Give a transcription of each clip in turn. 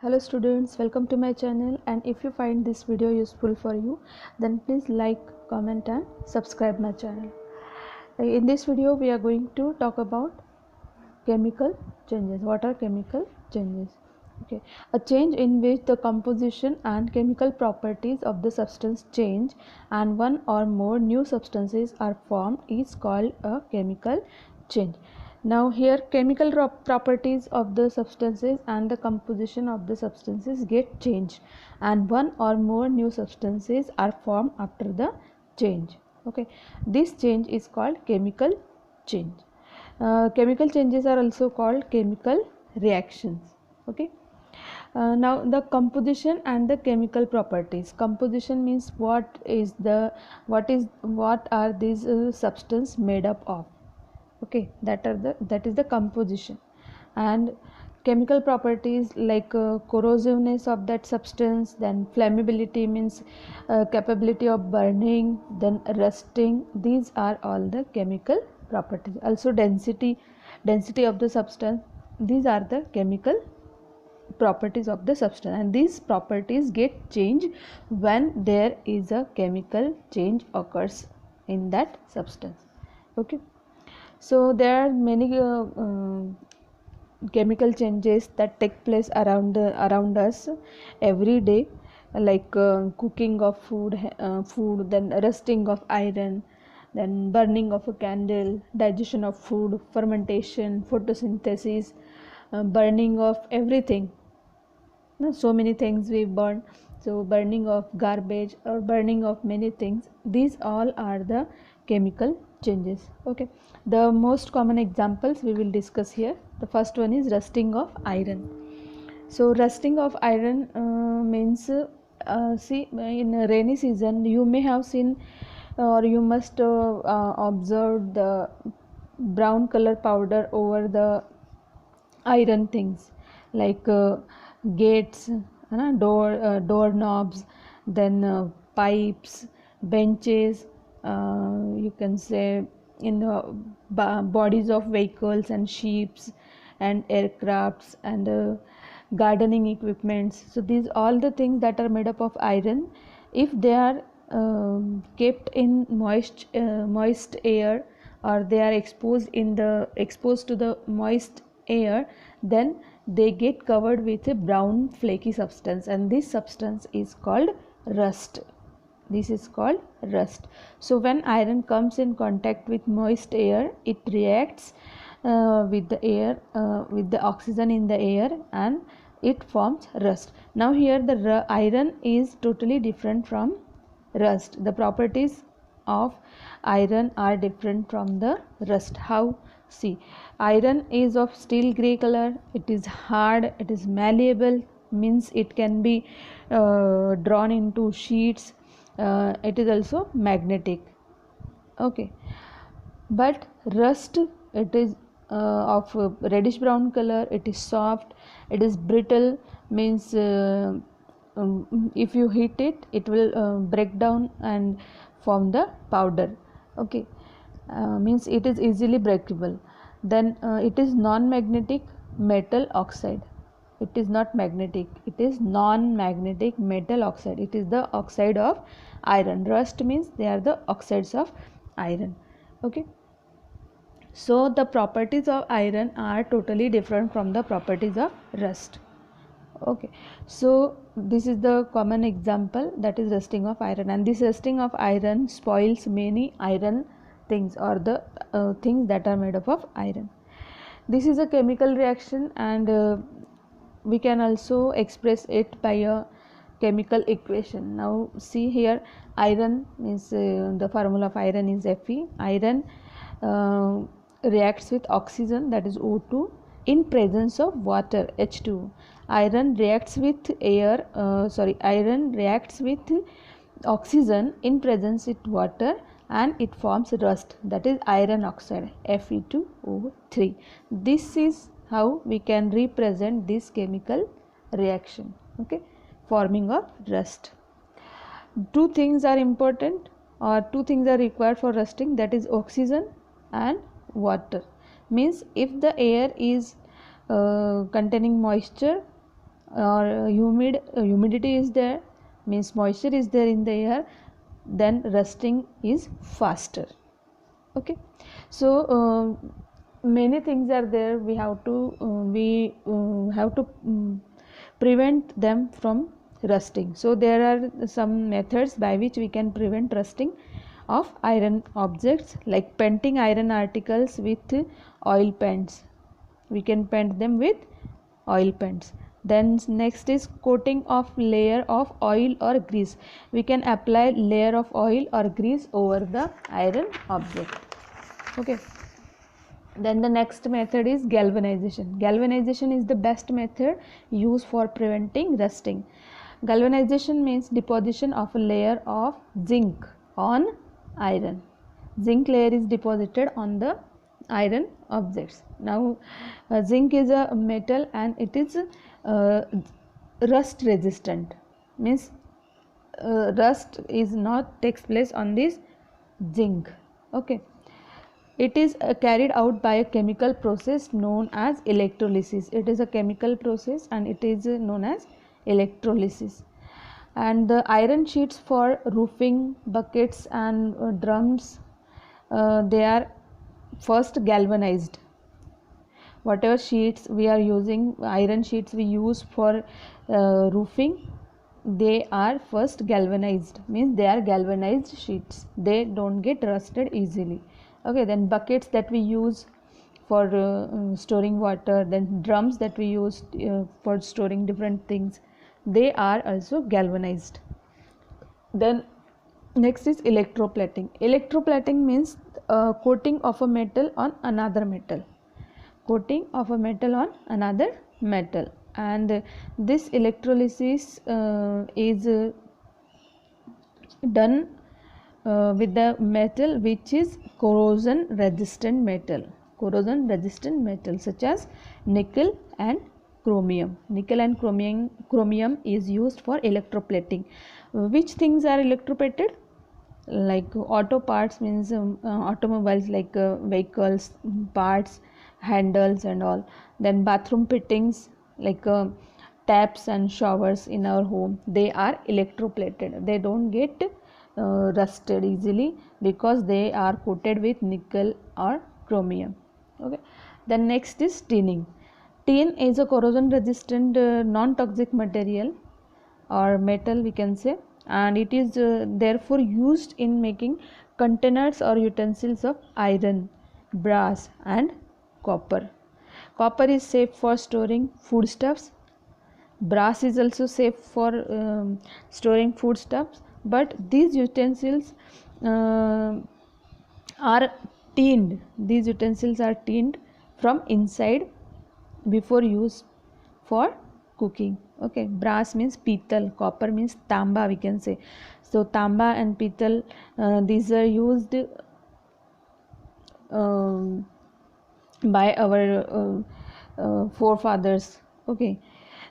Hello students, welcome to my channel, and if you find this video useful for you, then please like, comment and subscribe my channel. In this video we are going to talk about chemical changes. What are chemical changes? Okay, a change in which the composition and chemical properties of the substance change and one or more new substances are formed is called a chemical change. Now here chemical properties of the substances and the composition of the substances get changed and one or more new substances are formed after the change. Okay, this change is called chemical change. Chemical changes are also called chemical reactions. Okay, now the composition and the chemical properties. Composition means what are these substance made up of. Okay, that is the composition. And chemical properties like corrosiveness of that substance, then flammability means capability of burning, then rusting. These are all the chemical properties. Also density of the substance. These are the chemical properties of the substance, and these properties get changed when there is a chemical change occurs in that substance. Okay, so there are many chemical changes that take place around us every day, like cooking of food, then rusting of iron, then burning of a candle, digestion of food, fermentation, photosynthesis, burning of everything. So many things we burn, so burning of garbage or burning of many things, these all are the chemical changes. Okay, the most common examples we will discuss here. The first one is rusting of iron. So rusting of iron means see, in a rainy season you may have seen or you must observe the brown color powder over the iron things, like gates, door knobs, then pipes, benches, you can say in the bodies of vehicles and ships and aircrafts and gardening equipments. So these all the things that are made up of iron, if they are kept in moist air, or they are exposed to the moist air, then they get covered with a brown flaky substance, and this substance is called rust. This is called rust. So when iron comes in contact with moist air, it reacts with the air, with the oxygen in the air, and it forms rust. Now here the iron is totally different from rust. The properties of iron are different from the rust. How? See, iron is of steel gray color, it is hard, it is malleable, means it can be drawn into sheets, it is also magnetic. Okay, but rust, it is of reddish brown color, it is soft, it is brittle, means if you heat it, it will break down and form the powder. Okay, means it is easily breakable. Then it is non-magnetic metal oxide. It is not magnetic, it is non-magnetic metal oxide. It is the oxide of iron. Rust means they are the oxides of iron. Okay, so the properties of iron are totally different from the properties of rust. Okay, so this is the common example, that is rusting of iron, and this rusting of iron spoils many iron things, or the things that are made up of iron. This is a chemical reaction, and we can also express it by a chemical equation. Now see here, iron is the formula of iron is Fe. Iron uh, reacts with oxygen, that is O2, in presence of water, H2. Iron reacts with iron reacts with oxygen in presence with water, and it forms rust, that is iron oxide, Fe2O3. This is how we can represent this chemical reaction. Okay, forming of rust. Two things are important, or two things are required for rusting, that is oxygen and water. Means if the air is containing moisture, or humidity is there, means moisture is there in the air, then rusting is faster. Okay, so many things are there. We have to prevent them from rusting. So there are some methods by which we can prevent rusting of iron objects, like painting iron articles with oil paints. We can paint them with oil paints. Then next is coating of layer of oil or grease. We can apply layer of oil or grease over the iron object. Okay, then the next method is galvanization. Galvanization is the best method used for preventing rusting. Galvanization means deposition of a layer of zinc on iron. Zinc layer is deposited on the iron objects. Now zinc is a metal and it is rust resistant, means rust is not takes place on this zinc. Okay, it is carried out by a chemical process known as electrolysis. It is a chemical process and it is known as electrolysis. And the iron sheets for roofing, buckets and drums, they are first galvanized. Whatever sheets we are using, iron sheets we use for roofing, they are first galvanized, means they are galvanized sheets, they don't get rusted easily. Okay, then buckets that we use for storing water, then drums that we use for storing different things, they are also galvanized. Then next is electroplating. Electroplating means coating of a metal on another metal. Coating of a metal on another metal. And this electrolysis is done with the metal which is corrosion resistant metal. Corrosion resistant metal such as nickel and chromium. Nickel and chromium is used for electroplating. Which things are electroplated? Like auto parts, means automobiles, like vehicles parts, handles and all. Then bathroom fittings, like taps and showers in our home, they are electroplated. They don't get rusted easily because they are coated with nickel or chromium. Okay, then next is tinning. Tin is a corrosion resistant non-toxic material or metal, we can say, and it is therefore used in making containers or utensils of iron, brass and copper. Copper is safe for storing foodstuffs. Brass is also safe for storing foodstuffs, but these utensils are tinned. These utensils are tinned from inside before use for cooking. Okay, brass means pital, copper means tamba, we can say. So tamba and pital, these are used by our forefathers. Okay,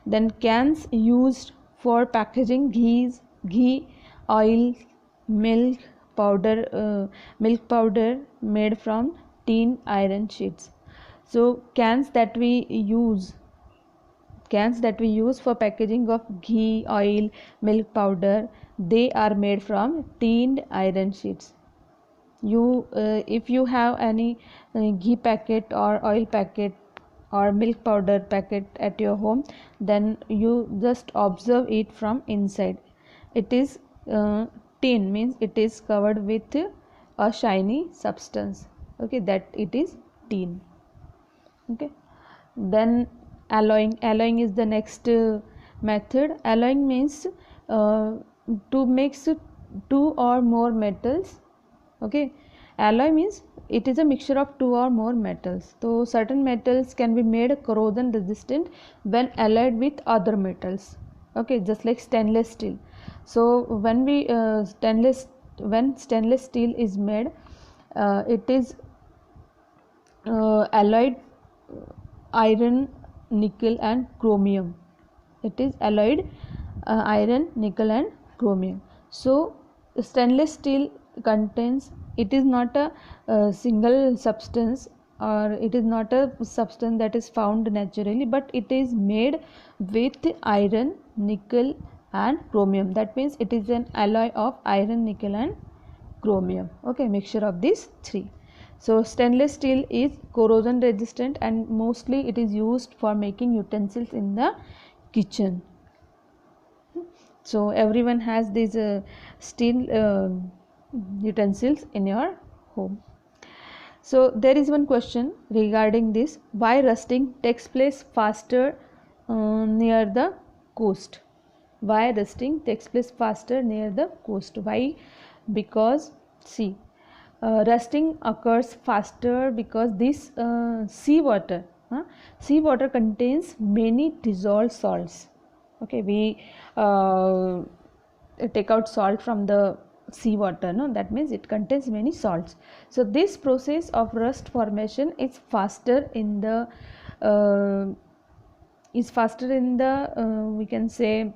then cans used for packaging ghee, oil, milk powder made from tin iron sheets. So cans that we use for packaging of ghee, oil, milk powder, they are made from tinned iron sheets. You if you have any ghee packet or oil packet or milk powder packet at your home, then you just observe it from inside. It is tin, means it is covered with a shiny substance. Okay, that it is tin. Okay, then alloying is the next method. Alloying means to mix two or more metals. Okay, alloy means it is a mixture of two or more metals. So certain metals can be made corrosion resistant when alloyed with other metals. Okay, just like stainless steel. So when stainless steel is made, it is alloyed iron, nickel and chromium. It is alloyed iron, nickel and chromium. So stainless steel contains, it is not a single substance, or it is not a substance that is found naturally, but it is made with iron, nickel and chromium. That means it is an alloy of iron, nickel and chromium. Okay, mixture of these three. So stainless steel is corrosion resistant and mostly it is used for making utensils in the kitchen. So everyone has these steel utensils in your home. So there is one question regarding this: why rusting takes place faster near the coast? Why rusting takes place faster near the coast? Why? Because see, rusting occurs faster because this seawater contains many dissolved salts. Okay, we take out salt from the seawater, no, that means it contains many salts. So this process of rust formation is faster in the we can say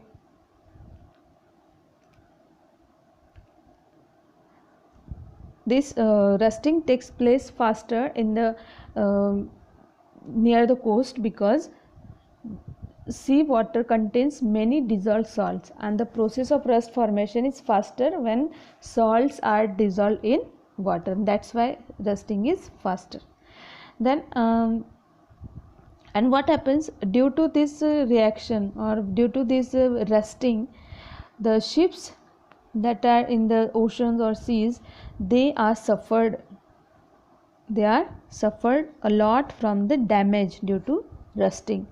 this rusting takes place faster in the near the coast because seawater contains many dissolved salts, and the process of rust formation is faster when salts are dissolved in water. That's why rusting is faster. Then and what happens due to this reaction, or due to this rusting, the ships that are in the oceans or seas, they are suffered a lot from the damage due to rusting.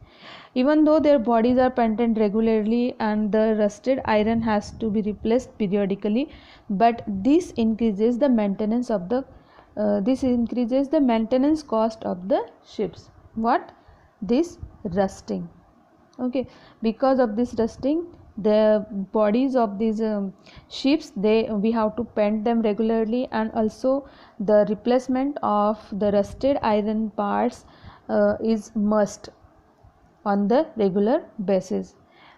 Even though their bodies are painted regularly and the rusted iron has to be replaced periodically, but this increases the maintenance cost of the ships. What? This rusting. Okay, because of this rusting, the bodies of these ships, we have to paint them regularly, and also the replacement of the rusted iron parts is must on the regular basis,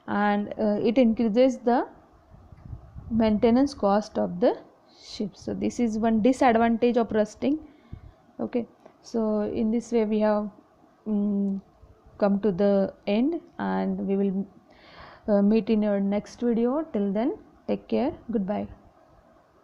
and it increases the maintenance cost of the ship. So this is one disadvantage of rusting. Okay, so in this way we have come to the end, and we will meet in your next video. Till then, take care. Goodbye.